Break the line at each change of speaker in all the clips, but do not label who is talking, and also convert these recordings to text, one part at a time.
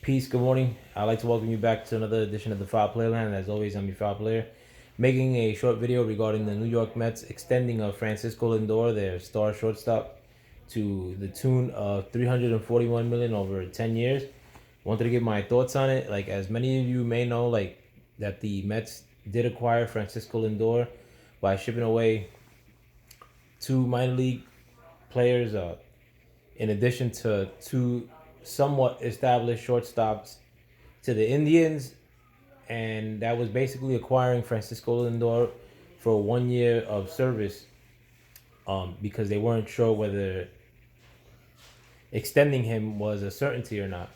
Peace, good morning. I'd like to welcome you back to another edition of the Foul Playland. As always, I'm your Foul Player. Making a short video regarding the New York Mets extending Francisco Lindor, their star shortstop, to the tune of $341 million over 10 years. Wanted to give my thoughts on it. Like, as many of you may know, that the Mets did acquire Francisco Lindor by shipping away two minor league players, in addition to two somewhat established shortstops to the Indians, and that was basically acquiring Francisco Lindor for 1 year of service, because they weren't sure whether extending him was a certainty or not.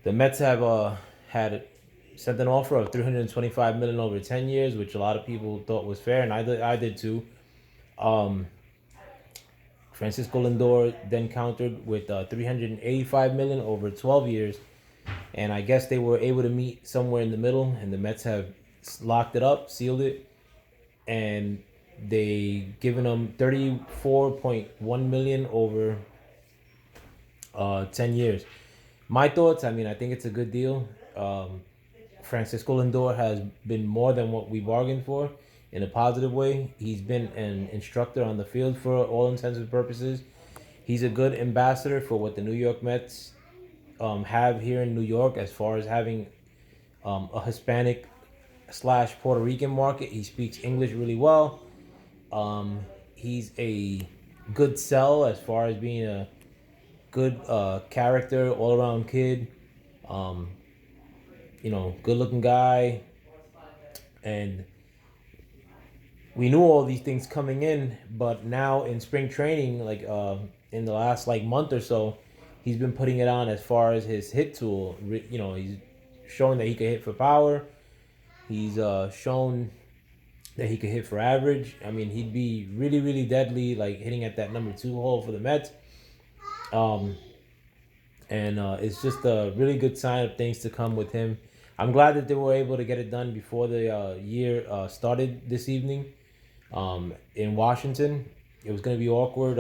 The Mets have had sent an offer of $325 million over 10 years, which a lot of people thought was fair, and I did too. Francisco Lindor then countered with $385 million over 12 years, and I guess they were able to meet somewhere in the middle, and the Mets have locked it up, sealed it, and they given them $34.1 million over 10 years. My thoughts, I mean, I think it's a good deal. Francisco Lindor has been more than what we bargained for in a positive way. He's been an instructor on the field for all intents and purposes. He's a good ambassador for what the New York Mets have here in New York, as far as having a Hispanic slash Puerto Rican market. He speaks English really well. He's a good sell as far as being a good character, all around kid. Good looking guy. And we knew all these things coming in, but now in spring training, in the last month or so, he's been putting it on as far as his hit tool. He's showing that he can hit for power. He's shown that he could hit for average. I mean, he'd be really, really deadly, hitting at that number 2 hole for the Mets. It's just a really good sign of things to come with him. I'm glad that they were able to get it done before the year started this evening in Washington. It was going to be awkward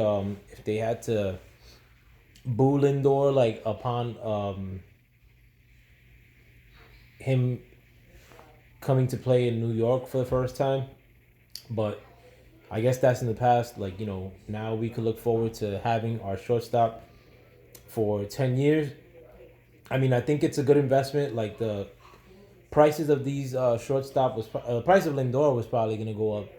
if they had to boo Lindor upon him coming to play in New York for the first time. But I guess that's in the past. Now we could look forward to having our shortstop for 10 years. I mean, I think it's a good investment. The prices of these shortstop the price of Lindor was probably going to go up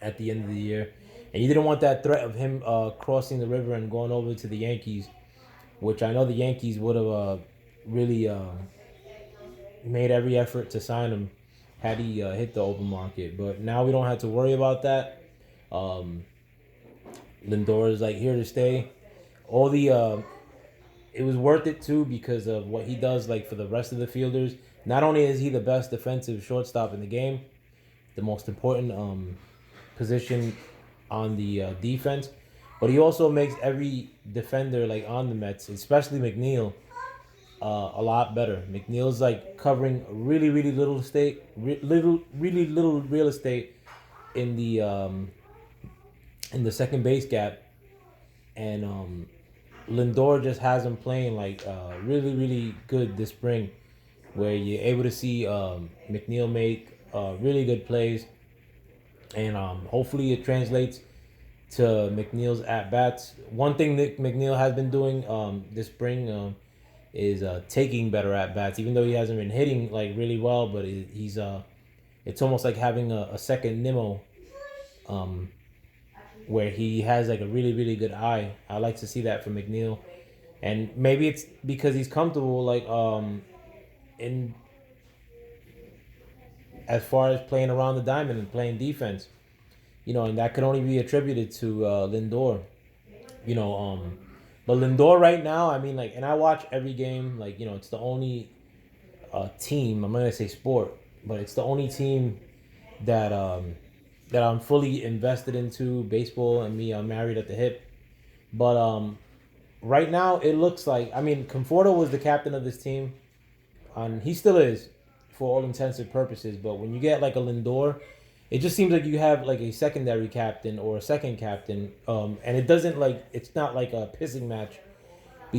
at the end of the year. And you didn't want that threat of him crossing the river and going over to the Yankees, which I know the Yankees would have really made every effort to sign him had he hit the open market. But now we don't have to worry about that. Lindor is here to stay. All the it was worth it too because of what he does for the rest of the fielders. Not only is he the best defensive shortstop in the game, the most important position on the defense, but he also makes every defender on the Mets, especially McNeil, a lot better. McNeil's covering really, really little really little real estate in the second base gap, and Lindor just has him playing really, really good this spring, where you're able to see McNeil make really good plays, and hopefully it translates to McNeil's at bats. One thing that McNeil has been doing this spring is taking better at bats, even though he hasn't been hitting really well. But he's it's almost like having a second Nimmo, where he has a really, really good eye. I like to see that from McNeil, and maybe it's because he's comfortable in as far as playing around the diamond and playing defense, and that could only be attributed to Lindor, but Lindor right now, I mean, and I watch every game, it's the only team, I'm not gonna say sport, but it's the only team that that I'm fully invested into. Baseball and me, I'm married at the hip. But right now, it looks I mean, Conforto was the captain of this team, and he still is, for all intents and purposes. But when you get a Lindor, it just seems like you have a secondary captain or a second captain, and it doesn't it's not a pissing match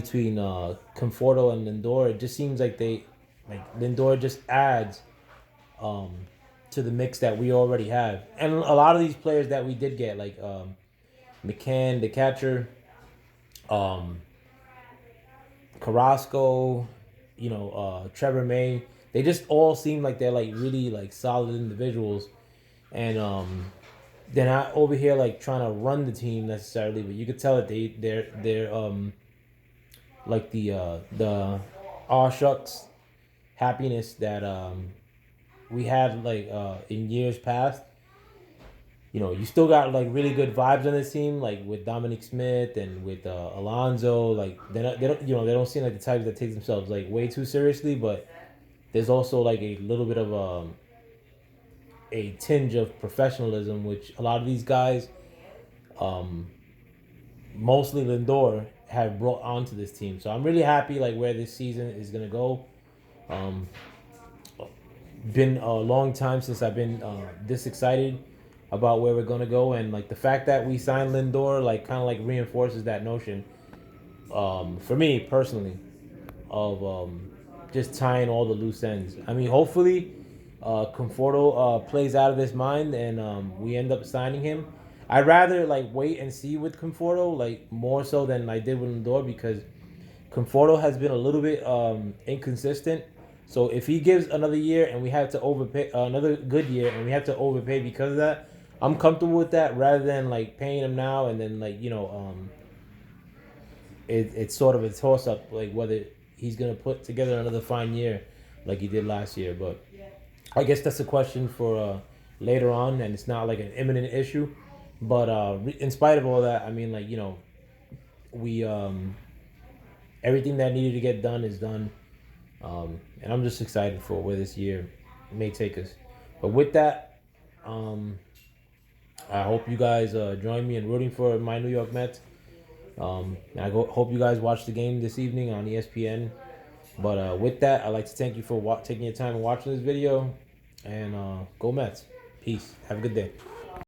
between Conforto and Lindor. It just seems like Lindor just adds um, to the mix that we already have, and a lot of these players that we did get, like McCann, the catcher, um, Carrasco, Trevor May. They just all seem like they're like really like solid individuals, and they're not over here like trying to run the team necessarily, but you could tell that they're like the aw shucks happiness that we had like in years past. You still got like really good vibes on this team, like with Dominic Smith and with Alonso. Like they don't seem like the types that take themselves like way too seriously, but there's also like a little bit of a tinge of professionalism, which a lot of these guys, um, mostly Lindor, have brought onto this team. So I'm really happy like where this season is gonna go. Um, been a long time since I've been this excited about where we're gonna go, and like the fact that we signed Lindor, like kind of like reinforces that notion. For me personally, of just tying all the loose ends. I mean, hopefully, Conforto plays out of his mind, and we end up signing him. I'd rather like wait and see with Conforto, like more so than I did with Lindor, because Conforto has been a little bit inconsistent. So if he gives another year and we have to overpay another good year and we have to overpay because of that, I'm comfortable with that rather than like paying him now and then like it's sort of a toss up like whether he's gonna put together another fine year like he did last year. But I guess that's a question for later on, and it's not like an imminent issue. But in spite of all that, I mean, like we everything that needed to get done is done, and I'm just excited for where this year may take us. But with that, um, I hope you guys join me in rooting for my New York Mets. Hope you guys watch the game this evening on ESPN. But with that, I'd like to thank you for taking your time and watching this video. And go Mets. Peace. Have a good day.